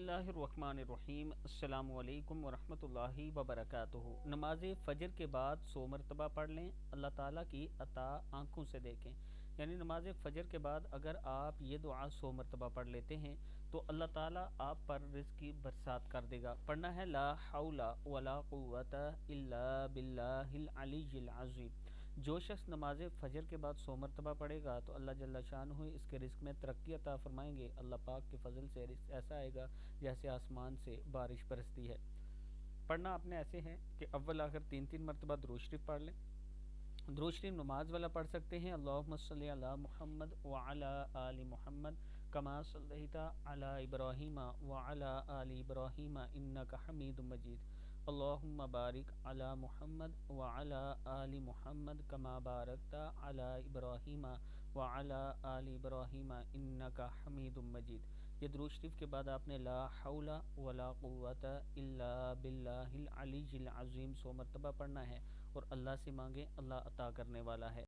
اللہ الرحمن الرحیم۔ السلام علیکم ورحمۃ اللہ وبرکاتہ۔ نماز فجر کے بعد 100 مرتبہ پڑھ لیں، اللہ تعالیٰ کی عطا آنکھوں سے دیکھیں۔ یعنی نماز فجر کے بعد اگر آپ یہ دعا 100 مرتبہ پڑھ لیتے ہیں تو اللہ تعالیٰ آپ پر رزق کی برسات کر دے گا۔ پڑھنا ہے لا حول ولا قوت الا باللہ العلی العظیم۔ جو شخص نماز فجر کے بعد 100 مرتبہ پڑھے گا تو اللہ جل شانہ اس کے رزق میں ترقی عطا فرمائیں گے۔ اللہ پاک کے فضل سے رزق ایسا آئے گا جیسے آسمان سے بارش برستی ہے۔ پڑھنا آپ نے ایسے ہے کہ اول آخر 3 مرتبہ درود شریف پڑھ لیں۔ درود شریف نماز والا پڑھ سکتے ہیں، اللہم صلی علی محمد وعلی آل محمد کما صلیت علی ابراہیم وعلی آل ابراہیم انک حمید مجید، اللہم بارک علی محمد وعلی آل محمد کما بارکت علی ابراہیم وعلی آل ابراہیم انک حمید مجید۔ یہ درود شریف کے بعد آپ نے لا حول ولا قوت الا باللہ العلی العظیم 100 مرتبہ پڑھنا ہے اور اللہ سے مانگیں، اللہ عطا کرنے والا ہے۔